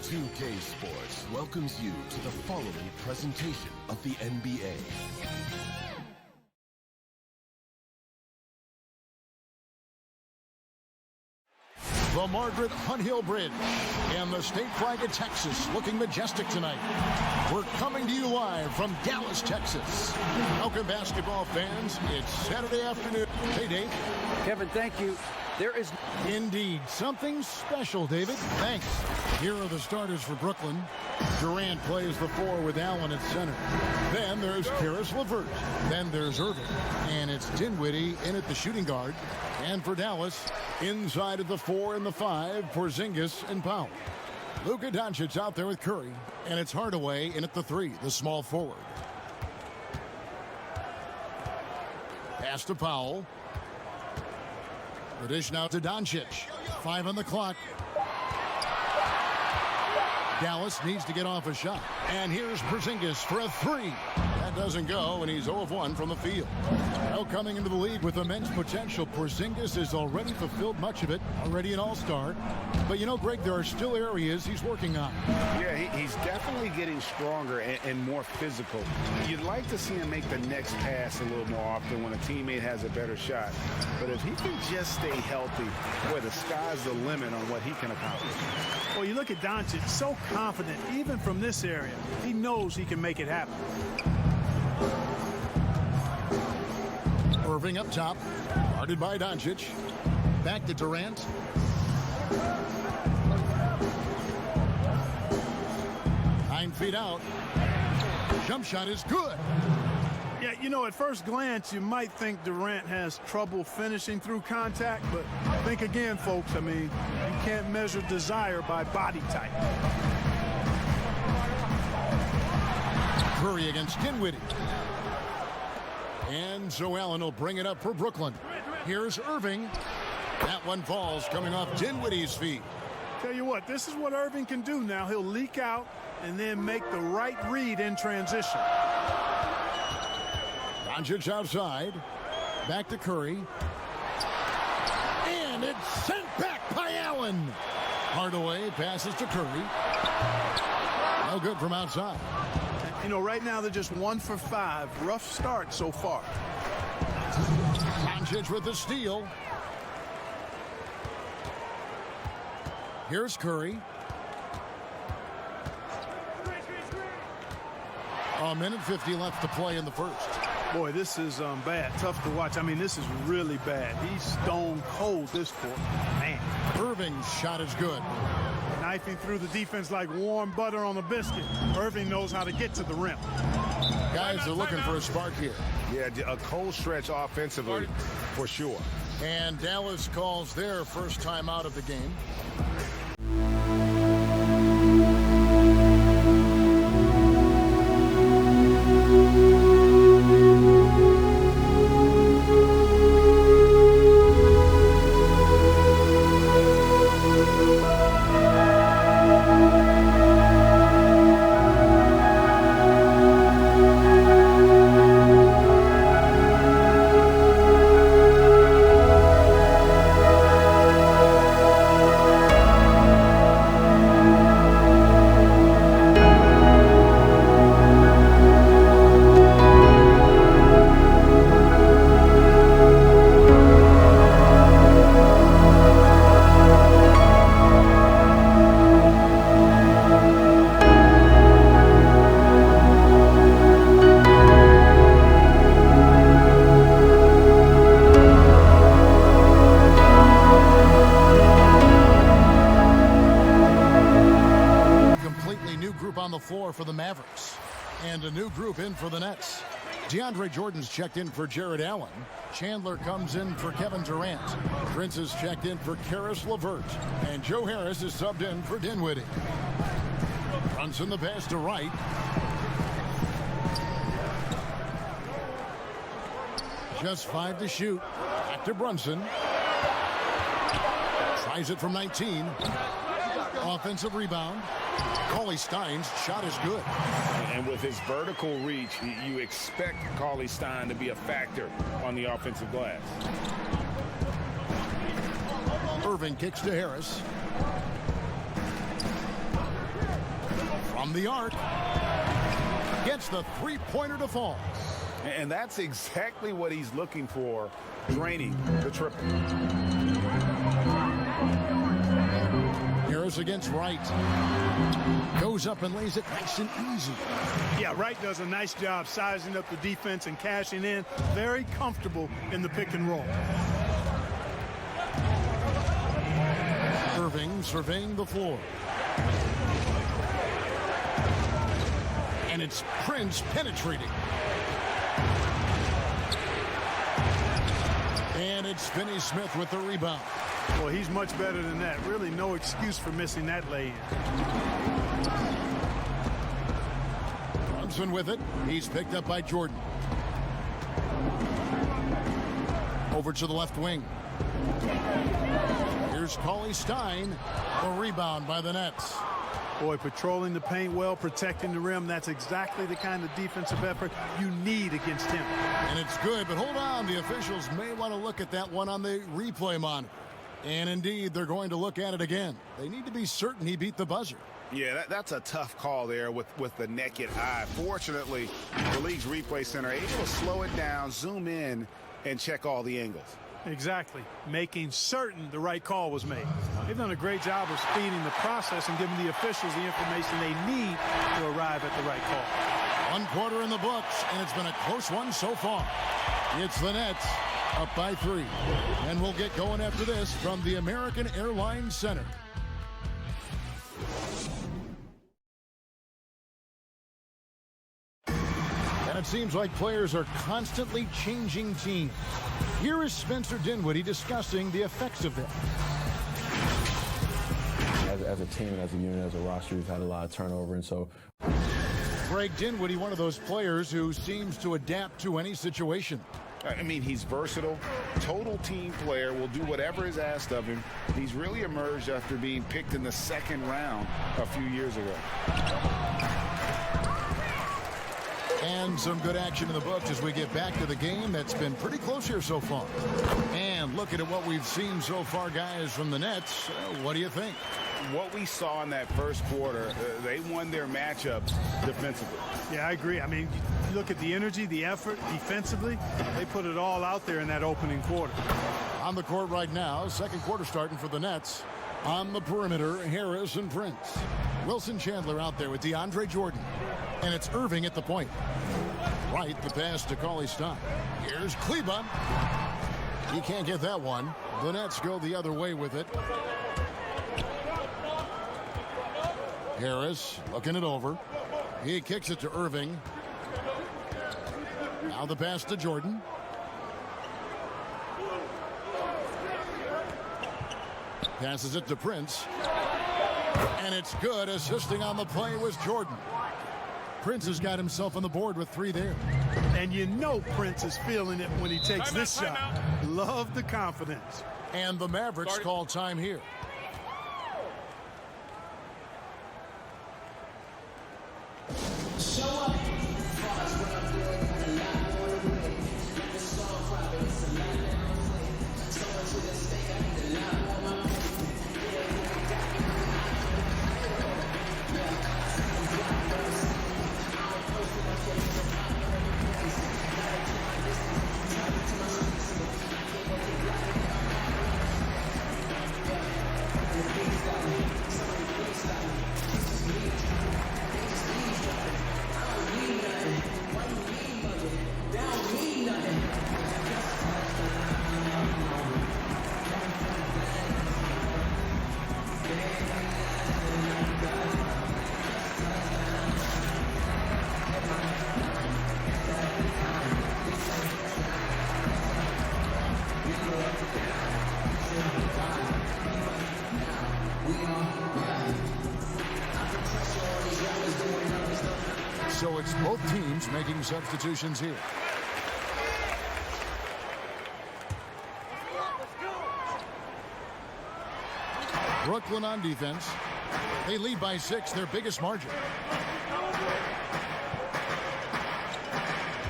2K Sports welcomes you to the following presentation of the NBA. The Margaret Hunt Hill Bridge and the state flag of Texas looking majestic tonight. We're coming to you live from Dallas, Texas. Welcome, basketball fans. It's Saturday afternoon. Hey, Dave. Kevin, thank you. There is indeed something special, David. Thanks. Here are the starters for Brooklyn. Durant plays the 4 with Allen at center. Then there's Caris LeVert. Then there's Irving. And it's Dinwiddie in at the shooting guard. And for Dallas, inside of the 4 and the 5, Porzingis and Powell. Luka Doncic out there with Curry. And it's Hardaway in at the 3, the small forward. Pass to Powell. The dish now to Doncic. 5 on the clock. Dallas needs to get off a shot. And here's Porzingis for a 3. That doesn't go, and he's 0 of 1 from the field. Now coming into the league with immense potential, Porzingis has already fulfilled much of it, already an all-star. But you know, Greg, there are still areas he's working on. Yeah, he's definitely getting stronger and more physical. You'd like to see him make the next pass a little more often when a teammate has a better shot. But if he can just stay healthy, boy, the sky's the limit on what he can accomplish. Well, you look at Doncic, so confident, even from this area. He knows he can make it happen. Irving up top, guarded by Doncic. Back to Durant. Nine feet out. Jump shot is good. Yeah, you know, at first glance, you might think Durant has trouble finishing through contact, but think again, folks. I mean, you can't measure desire by body type. Curry against Dinwiddie. And so Allen will bring it up for Brooklyn. Here's Irving. That one falls coming off Dinwiddie's feet. Tell you what, this is what Irving can do now. He'll leak out and then make the right read in transition. Doncic outside. Back to Curry. And it's sent back by Allen. Hardaway passes to Curry. No good from outside. You know, right now they're just 1 for 5. Rough start so far. Doncic with the steal. Here's Curry. A minute 50 left to play in the first. Boy, this is bad. Tough to watch. I mean, this is really bad. He's stone cold this quarter. Man. Irving's shot is good. Knifing through the defense like warm butter on a biscuit. Irving knows how to get to the rim. Guys are looking for a spark here. Yeah, a cold stretch offensively for sure. And Dallas calls their first time out of the game. On the floor for the Mavericks. And a new group in for the Nets. DeAndre Jordan's checked in for Jared Allen. Chandler comes in for Kevin Durant. Prince is checked in for Caris LeVert. And Joe Harris is subbed in for Dinwiddie. Brunson the pass to Wright. Just 5 to shoot. Back to Brunson. Tries it from 19. Offensive rebound. Cauley-Stein's shot is good. And with his vertical reach, you expect Cauley-Stein to be a factor on the offensive glass. Irving kicks to Harris. From the arc. Gets the three-pointer to fall. And that's exactly what he's looking for, draining the triple. Harris against Wright. Goes up and lays it nice and easy. Yeah, Wright does a nice job sizing up the defense and cashing in. Very comfortable in the pick and roll. Irving surveying the floor. And it's Prince penetrating. And it's Finney-Smith with the rebound. Well, he's much better than that. Really no excuse for missing that lay-in. Brunson with it. He's picked up by Jordan. Over to the left wing. Here's Cauley Stein. A rebound by the Nets. Boy, patrolling the paint well, protecting the rim. That's exactly the kind of defensive effort you need against him. And it's good, but hold on. The officials may want to look at that one on the replay monitor. And indeed, they're going to look at it again. They need to be certain he beat the buzzer. Yeah, that's a tough call there with the naked eye. Fortunately, the league's replay center able to slow it down, zoom in, and check all the angles. Exactly. Making certain the right call was made. They've done a great job of speeding the process and giving the officials the information they need to arrive at the right call. 1 quarter in the books, and it's been a close one so far. It's the Nets up by 3. And we'll get going after this from the American Airlines Center. And it seems like players are constantly changing teams. Here is Spencer Dinwiddie discussing the effects of that. As a team and as a unit, as a roster, we've had a lot of turnover, and so Greg Dinwiddie, one of those players who seems to adapt to any situation. I mean, he's versatile, total team player, will do whatever is asked of him. He's really emerged after being picked in the 2nd round a few years ago. And some good action in the books as we get back to the game that's been pretty close here so far. And looking at what we've seen so far, guys, from the Nets, what do you think? What we saw in that first quarter, they won their matchup defensively. Yeah, I agree. I mean, you look at the energy, the effort defensively, they put it all out there in that opening quarter. On the court right now, second quarter starting for the Nets. On the perimeter, Harris and Prince. Wilson Chandler out there with DeAndre Jordan. And it's Irving at the point. Right, the pass to Cauley Stein. Here's Kleba. He can't get that one. The Nets go the other way with it. Harris looking it over. He kicks it to Irving. Now the pass to Jordan. Passes it to Prince. And it's good. Assisting on the play was Jordan. Prince has got himself on the board with 3 there. And you know Prince is feeling it when he takes this shot. Love the confidence. And the Mavericks call time here. So it's both teams making substitutions here. Brooklyn on defense. They lead by 6, their biggest margin.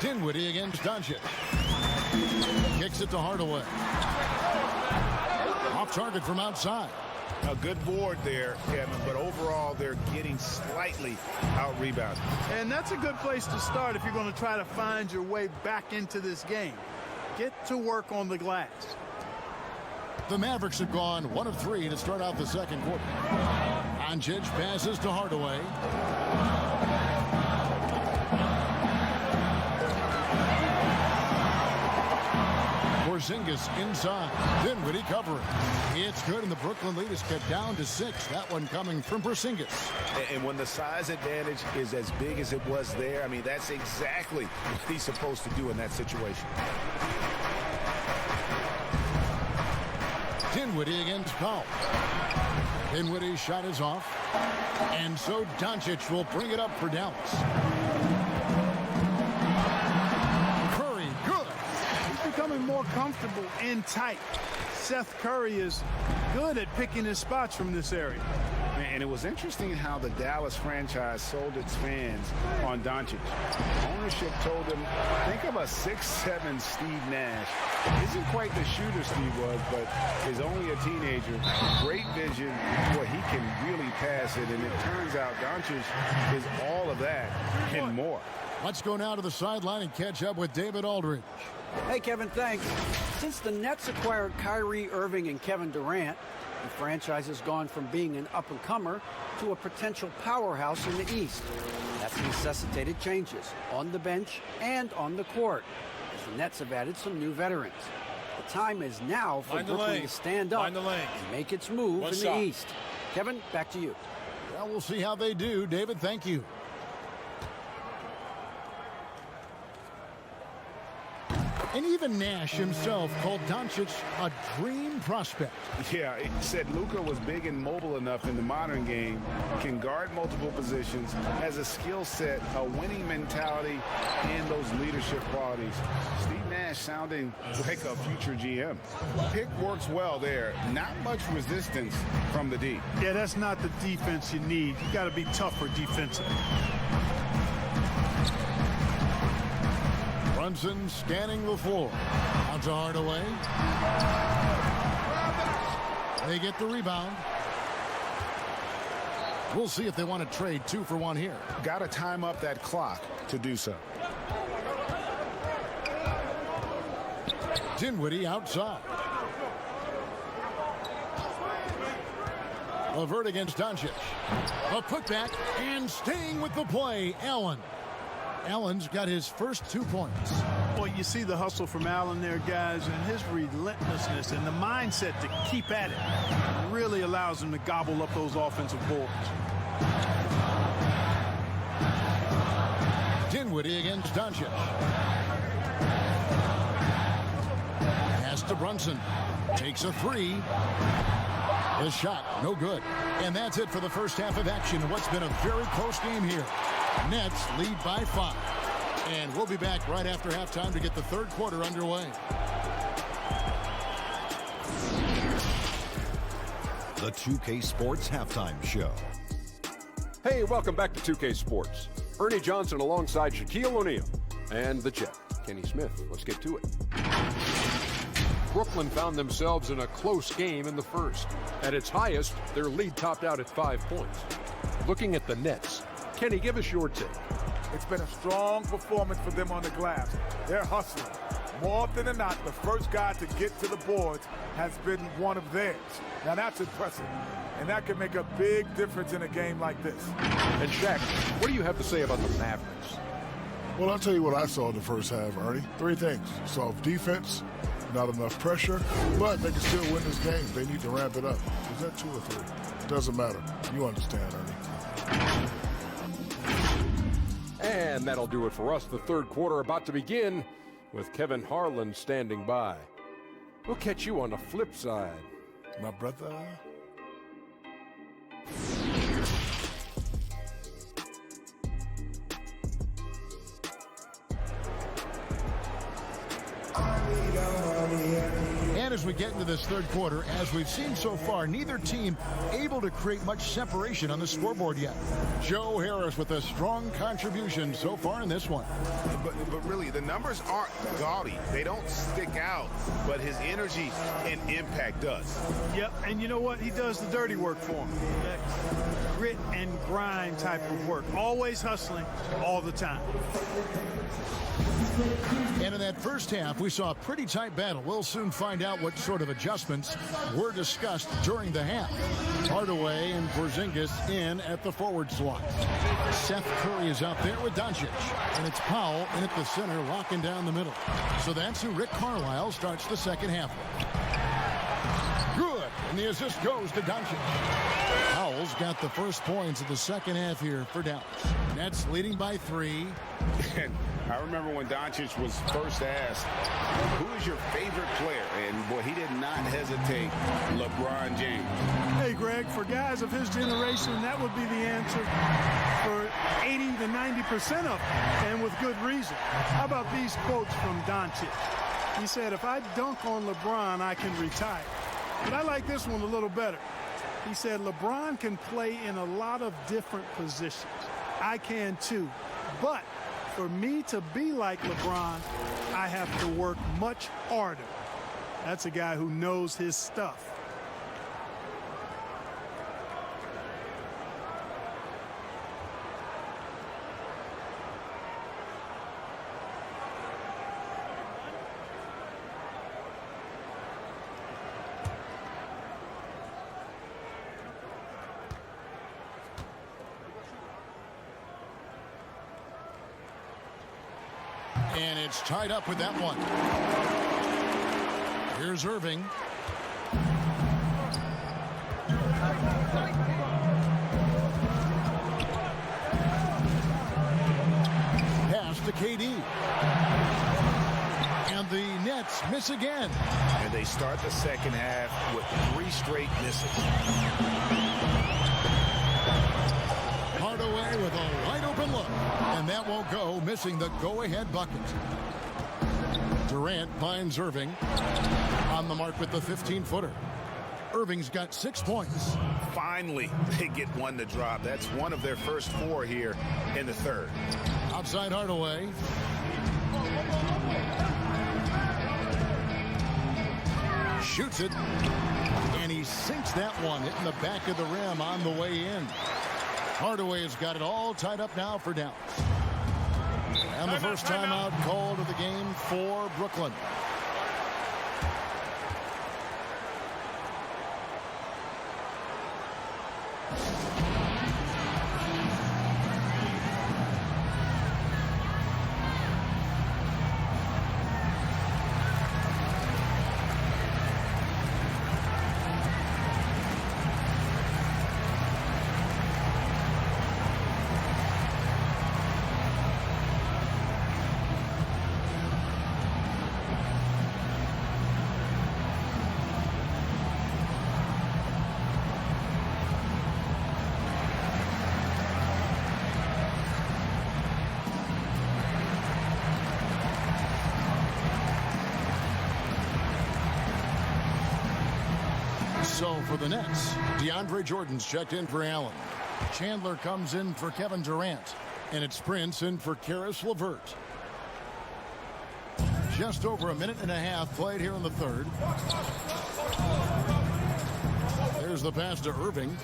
Dinwiddie against Doncic. Kicks it to Hardaway. Off target from outside. A good board there, Kevin, but overall they're getting slightly out-rebounded. And that's a good place to start if you're going to try to find your way back into this game. Get to work on the glass. The Mavericks have gone 1 of 3 to start out the second quarter. Doncic passes to Hardaway. Porzingis inside. Dinwiddie covering. It's good, and the Brooklyn lead is cut down to 6. That one coming from Porzingis. And when the size advantage is as big as it was there, I mean, that's exactly what he's supposed to do in that situation. Dinwiddie against Powell. Dinwiddie's shot is off. And so Doncic will bring it up for Dallas. Curry, good. He's becoming more comfortable and tight. Seth Curry is good at picking his spots from this area. And it was interesting how the Dallas franchise sold its fans on Doncic. Ownership told them, think of a 6'7" Steve Nash. Isn't quite the shooter Steve was, but is only a teenager. Great vision. Boy, he can really pass it. And it turns out Doncic is all of that and more. Let's go now to the sideline and catch up with David Aldridge. Hey, Kevin, thanks. Since the Nets acquired Kyrie Irving and Kevin Durant, the franchise has gone from being an up-and-comer to a potential powerhouse in the East. That's necessitated changes on the bench and on the court, as the Nets have added some new veterans. The time is now for Brooklyn to stand up and make its move in the East. Kevin, back to you. Well, we'll see how they do. David, thank you. And even Nash himself called Doncic a dream prospect. Yeah, he said Luka was big and mobile enough in the modern game, can guard multiple positions, has a skill set, a winning mentality, and those leadership qualities. Steve Nash sounding like a future GM. Pick works well there. Not much resistance from the D. Yeah, that's not the defense you need. You got to be tougher defensively. Brunson scanning the floor. Out to Hardaway. They get the rebound. We'll see if they want to trade 2 for 1 here. Got to time up that clock to do so. Dinwiddie outside. LeVert against Doncic. A putback and staying with the play, Allen. Allen's got his first 2 points. Well, you see the hustle from Allen there, guys, and his relentlessness and the mindset to keep at it really allows him to gobble up those offensive boards. Dinwiddie against Doncic. Pass to Brunson. Takes a 3. His shot, no good. And that's it for the first half of action in what's been a very close game here. Nets lead by 5. And we'll be back right after halftime to get the third quarter underway. The 2K Sports Halftime Show. Hey, welcome back to 2K Sports. Ernie Johnson alongside Shaquille O'Neal and the Jet, Kenny Smith. Let's get to it. Brooklyn found themselves in a close game in the first. At its highest, their lead topped out at 5 points. Looking at the Nets, Kenny, give us your take. It's been a strong performance for them on the glass. They're hustling. More often than not, the first guy to get to the boards has been one of theirs. Now that's impressive. And that can make a big difference in a game like this. And Shaq, what do you have to say about the Mavericks? Well, I'll tell you what I saw in the first half, Ernie. 3 things. Soft defense, not enough pressure, but they can still win this game. They need to ramp it up. Is that 2 or 3? It doesn't matter. You understand, Ernie. And that'll do it for us. The third quarter about to begin with Kevin Harlan standing by. We'll catch you on the flip side. My brother. And as we get into this third quarter, as we've seen so far, neither team able to create much separation on the scoreboard yet. Joe Harris with a strong contribution so far in this one. But really, the numbers aren't gaudy. They don't stick out, but his energy and impact does. Yep, and you know what? He does the dirty work for him. That grit and grind type of work. Always hustling, all the time. And in that first half, we saw a pretty tight battle. We'll soon find out what sort of adjustments were discussed during the half. Hardaway and Porzingis in at the forward slot. Seth Curry is out there with Doncic. And it's Powell in at the center, locking down the middle. So that's who Rick Carlisle starts the second half with. Good. And the assist goes to Doncic. Powell's got the first points of the second half here for Dallas. Nets leading by 3. I remember when Doncic was first asked, who is your favorite player? And, boy, he did not hesitate. LeBron James. Hey, Greg, for guys of his generation, that would be the answer for 80 to 90% of them, and with good reason. How about these quotes from Doncic? He said, if I dunk on LeBron, I can retire. But I like this one a little better. He said, LeBron can play in a lot of different positions. I can too. But for me to be like LeBron, I have to work much harder. That's a guy who knows his stuff. And it's tied up with that one. Here's Irving. Pass to KD. And the Nets miss again. And they start the second half with 3 straight misses. Hardaway with a wide open look. And that won't go, missing the go-ahead bucket. Durant finds Irving on the mark with the 15-footer. Irving's got 6 points. Finally, they get one to drop. That's one of their first 4 here in the third. Outside Hardaway. Shoots it. And he sinks that one, hitting the back of the rim on the way in. Hardaway has got it all tied up now for Dallas. And the first timeout called of the game for Brooklyn. So for the Nets, DeAndre Jordan's checked in for Allen. Chandler comes in for Kevin Durant. And it's Prince in for Karis LeVert. Just over a minute and a half played here in the third. There's the pass to Irving.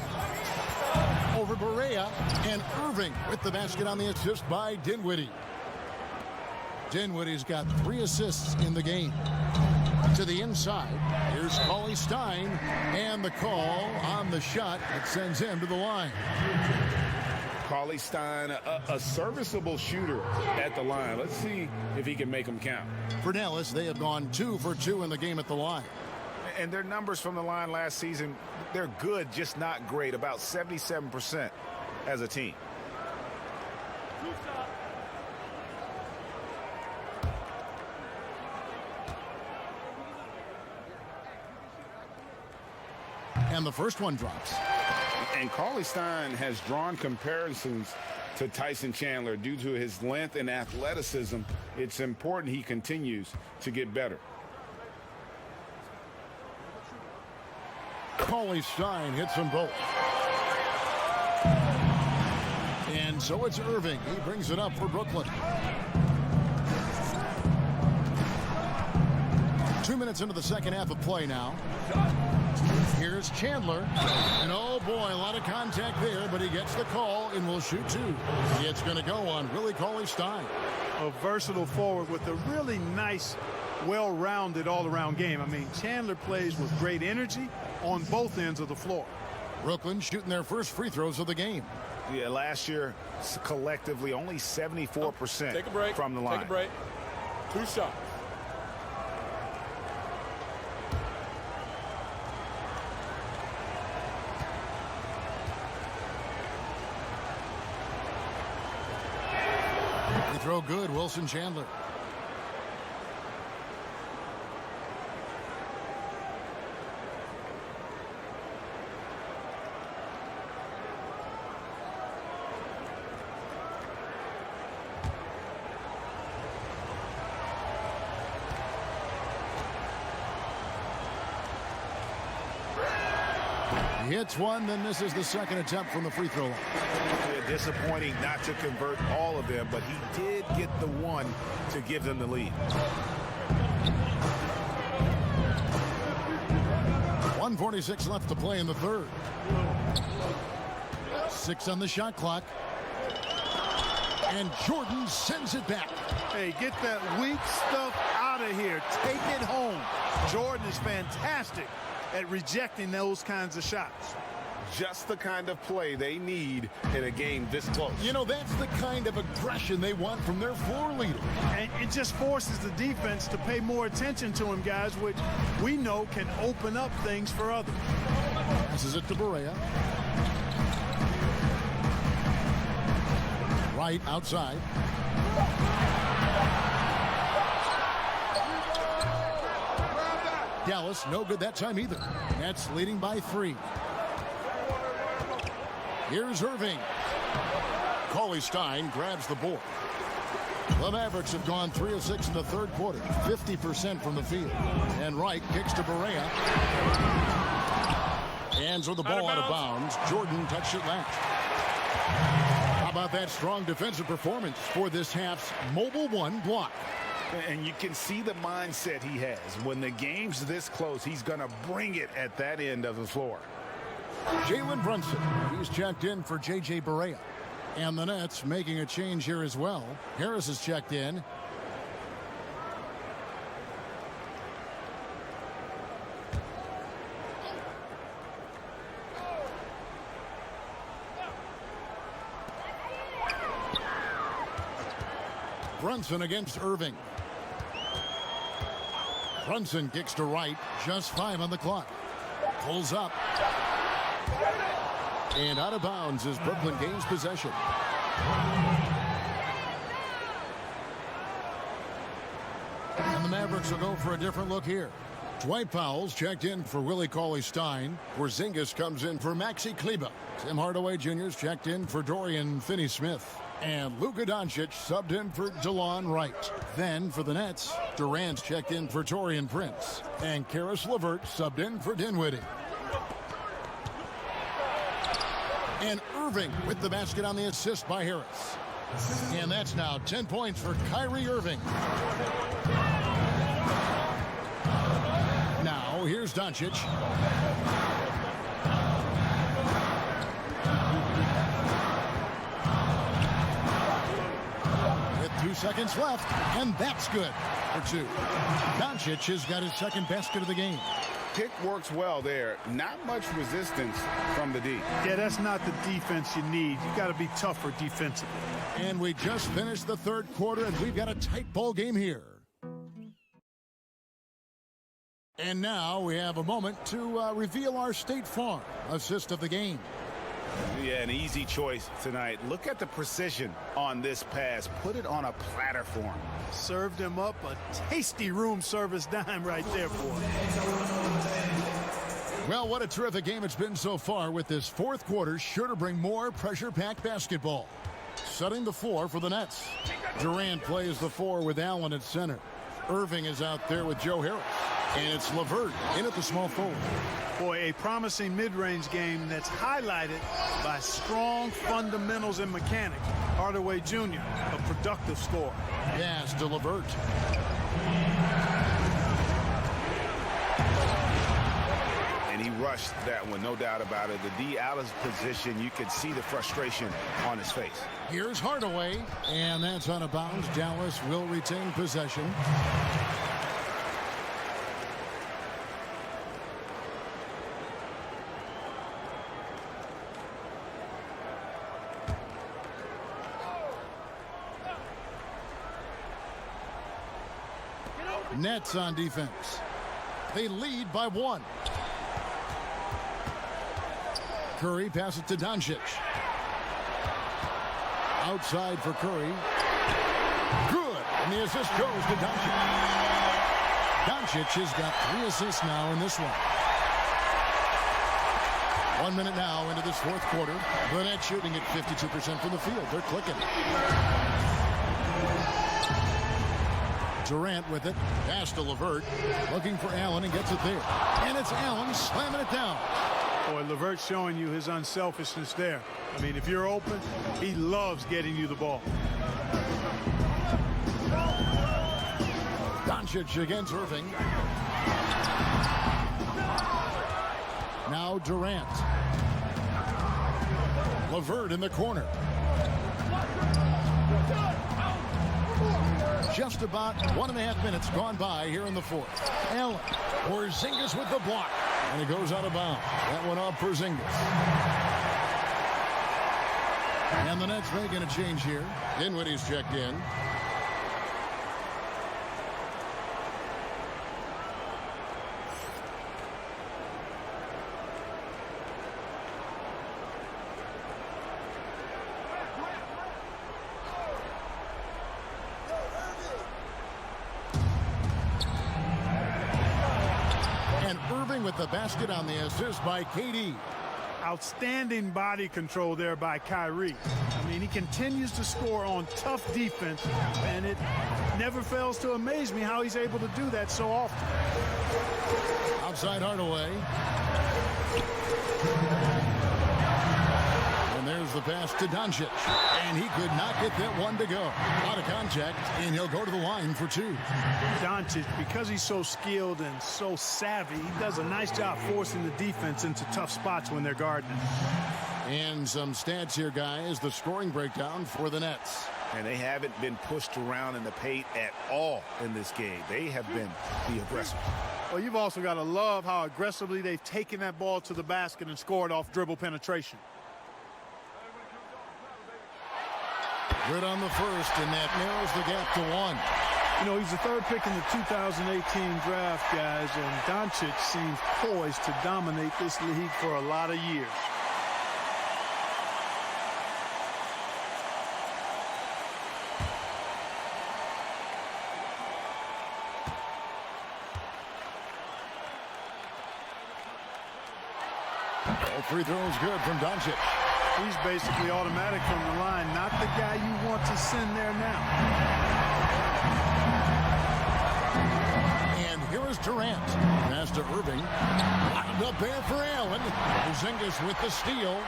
Over Barea. And Irving with the basket on the assist by Dinwiddie. Dinwiddie's got 3 assists in the game. To the inside. Here's Cauley Stein. And the call on the shot that sends him to the line. Cauley Stein, a serviceable shooter at the line. Let's see if he can make them count. For Dallas, they have gone 2 for 2 in the game at the line. And their numbers from the line last season, they're good, just not great. About 77% as a team. And the first one drops. And Cauley Stein has drawn comparisons to Tyson Chandler due to his length and athleticism. It's important he continues to get better. Cauley-Stein hits them both. And so it's Irving. He brings it up for Brooklyn. 2 minutes into the second half of play now. Here's Chandler. And oh boy, a lot of contact there, but he gets the call and will shoot two. It's going to go on Willie Cauley-Stein. A versatile forward with a really nice, well-rounded all-around game. I mean, Chandler plays with great energy on both ends of the floor. Brooklyn shooting their first free throws of the game. Yeah, last year, collectively, only 74% Take a break. from the line. Take a break. 2 shots. They throw good, Wilson Chandler. He hits one, then misses the second attempt from the free throw line. Yeah, disappointing not to convert all of them, but he did get the one to give them the lead. 1:46 left to play in the third. 6 on the shot clock. And Jordan sends it back. Hey, get that weak stuff out of here. Take it home. Jordan is fantastic at rejecting those kinds of shots. Just the kind of play they need in a game this close. You know, that's the kind of aggression they want from their floor leader. And it just forces the defense to pay more attention to him, guys, which we know can open up things for others. Passes it to Barea. Right outside. Dallas, no good that time either. Nets leading by 3. Here's Irving. Cauley-Stein grabs the board. The Mavericks have gone 3 of 6 in the third quarter, 50% from the field. And Wright kicks to Barea. Hands with the ball out of bounds. Jordan touched it last. How about that strong defensive performance for this half's mobile one block? And you can see the mindset he has. When the game's this close, he's going to bring it at that end of the floor. Jalen Brunson, he's checked in for J.J. Barea. And the Nets making a change here as well. Harris is checked in. Brunson against Irving. Brunson kicks to Wright. Just 5 on the clock. Pulls up. And out of bounds as Brooklyn gains possession. And the Mavericks will go for a different look here. Dwight Powell's checked in for Willie Cauley-Stein. Porzingis comes in for Maxi Kleber. Tim Hardaway Jr.'s checked in for Dorian Finney-Smith. And Luka Doncic subbed in for DeLon Wright. Then for the Nets, Durant's checked in for Taurean Prince. And Karis LeVert subbed in for Dinwiddie. And Irving with the basket on the assist by Harris. And that's now 10 points for Kyrie Irving. Now here's Doncic. With 2 seconds left, and that's good for 2. Doncic has got his second basket of the game. Pick works well there. Not much resistance from the D. Yeah, that's not the defense you need. You got to be tougher defensively. And we just finished the third quarter, and we've got a tight ball game here. And now we have a moment to reveal our State Farm assist of the game. Yeah, an easy choice tonight. Look at the precision on this pass. Put it on a platter for him. Served him up a tasty room service dime right there for him. Well, what a terrific game it's been so far, with this fourth quarter sure to bring more pressure-packed basketball. Setting the floor for the Nets. Durant plays the 4 with Allen at center. Irving is out there with Joe Harris. And it's LeVert in at the small forward. Boy, a promising mid-range game that's highlighted by strong fundamentals and mechanics. Hardaway Jr., a productive scorer. Pass to LeVert. And he rushed that one, no doubt about it. The D out of position, you could see the frustration on his face. Here's Hardaway, and that's out of bounds. Dallas will retain possession. Nets on defense. They lead by 1. Curry passes to Doncic. Outside for Curry. Good. And the assist goes to Doncic. Doncic has got 3 assists now in this one. 1 minute now into this fourth quarter. The Nets shooting at 52% from the field. They're clicking. Durant with it. Pass to LeVert. Looking for Allen and gets it there. And it's Allen slamming it down. Boy, LeVert showing you his unselfishness there. I mean, if you're open, he loves getting you the ball. Doncic against Irving. Now Durant. LeVert in the corner. Just about 1.5 minutes gone by here in the fourth. Allen. Porzingis with the block. And it goes out of bounds. That one off Porzingis. And the Nets making a change here. Dinwiddie's checked in. With the basket on the assist by KD. Outstanding body control there by Kyrie. I mean, he continues to score on tough defense, and it never fails to amaze me how he's able to do that so often. Outside Hardaway. And there's the pass to Doncic. And he could not get that one to go. Out of contact, and he'll go to the line for 2. Doncic, because he's so skilled and so savvy, he does a nice job forcing the defense into tough spots when they're guarding. And some stats here, guys. The scoring breakdown for the Nets. And they haven't been pushed around in the paint at all in this game. They have been the aggressors. Well, you've also got to love how aggressively they've taken that ball to the basket and scored off dribble penetration. Good on the first, and that narrows the gap to 1. You know, he's the 3rd pick in the 2018 draft, guys, and Doncic seems poised to dominate this league for a lot of years. All free throws good from Doncic. He's basically automatic from the line, not the guy you want to send there now. And here is Durant. Pass to Irving. Wound up there for Allen. Porzingis with the steal.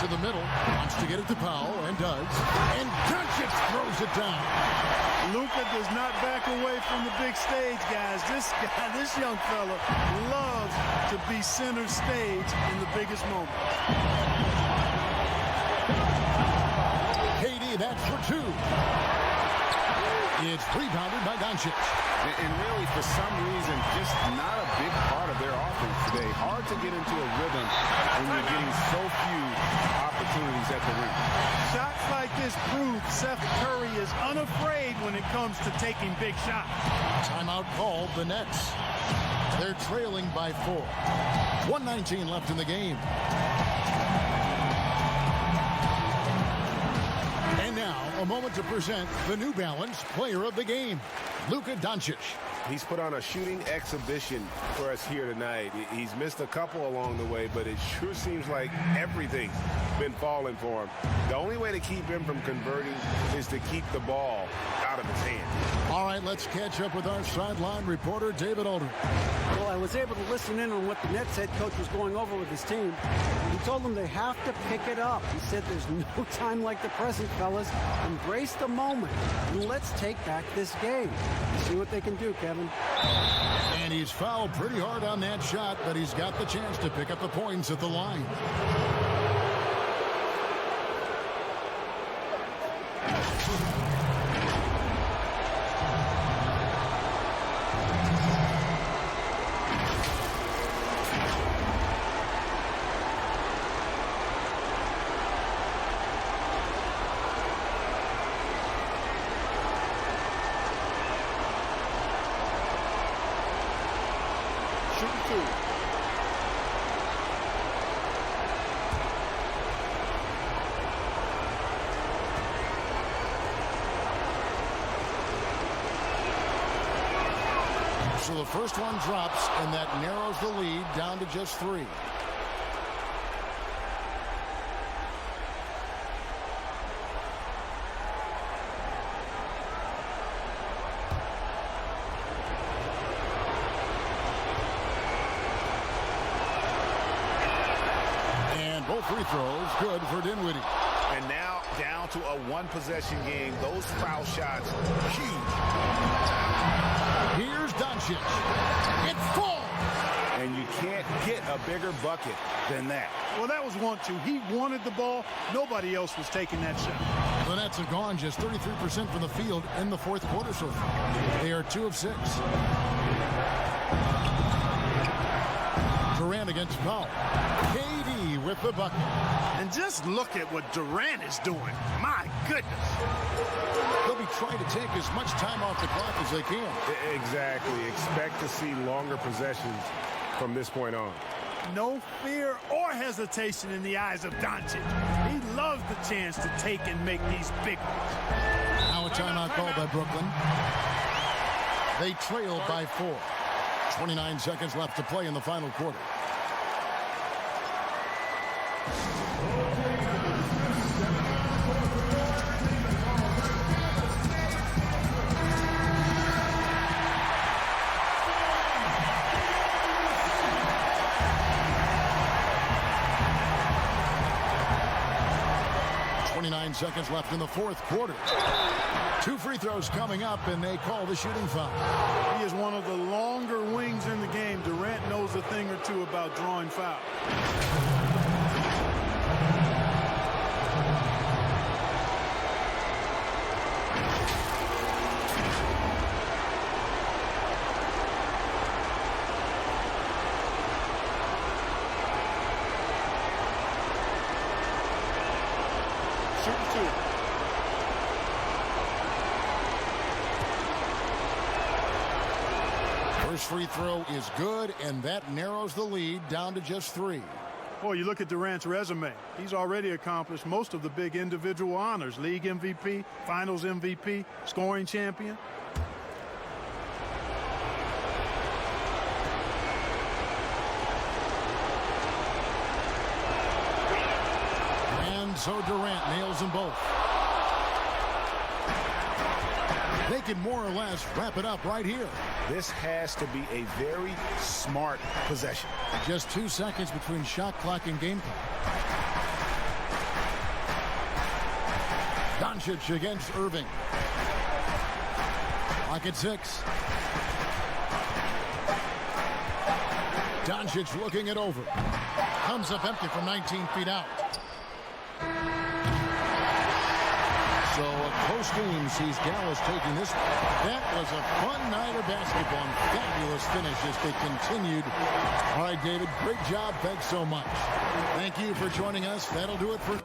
To the middle. Wants to get it to Powell, and does. And Doncic throws it down. Luka does not back away from the big stage, guys. This young fella loves to be center stage in the biggest moment. KD, that's for 2. It's rebounded by Doncic. And really, for some reason, just not a big part of their offense today. Hard to get into a rhythm when you're getting so few opportunities at the rim. Shots like this prove Seth Curry is unafraid when it comes to taking big shots. Timeout called the Nets. They're trailing by 4. 1:19 left in the game. And now, a moment to present the New Balance Player of the Game, Luka Doncic. He's put on a shooting exhibition for us here tonight. He's missed a couple along the way, but it sure seems like everything's been falling for him. The only way to keep him from converting is to keep the ball out of his hand. All right, let's catch up with our sideline reporter, David Aldridge. Well, I was able to listen in on what the Nets head coach was going over with his team. He told them they have to pick it up. He said there's no time like the present, fellas. Embrace the moment, and let's take back this game. See what they can do, Kevin. And he's fouled pretty hard on that shot, but he's got the chance to pick up the points at the line. So the first one drops, and that narrows the lead down to just 3. And both free throws good for Dinwiddie. And now down to a one-possession game. Those foul shots, huge. Here's Doncic. It's full. And you can't get a bigger bucket than that. Well, that was 1-2. He wanted the ball. Nobody else was taking that shot. The Nets have gone just 33% from the field in the fourth quarter so far. They are 2 of 6. Durant against Powell. KD with the bucket. And just look at what Durant is doing. My goodness. They'll be trying to take as much time off the clock as they can. Exactly. Expect to see longer possessions from this point on. No fear or hesitation in the eyes of Doncic. He loves the chance to take and make these big ones. Now a timeout called by Brooklyn. They trailed by 4. 29 seconds left to play in the final quarter. Seconds left in the fourth quarter. 2 free throws coming up, and they call the shooting foul. He is one of the longer wings in the game. Durant knows a thing or two about drawing fouls. First free throw is good, and that narrows the lead down to just 3. Boy, you look at Durant's resume. He's already accomplished most of the big individual honors. League MVP, Finals MVP, scoring champion. And so Durant nails them both. They can more or less wrap it up right here. This has to be a very smart possession. Just 2 seconds between shot clock and game clock. Doncic against Irving. Clock at 6. Doncic looking it over. Comes up empty from 19 feet out. So a close game sees Dallas taking this. That was a fun night of basketball and fabulous finish as they continued. All right, David, great job. Thanks so much. Thank you for joining us. That'll do it for...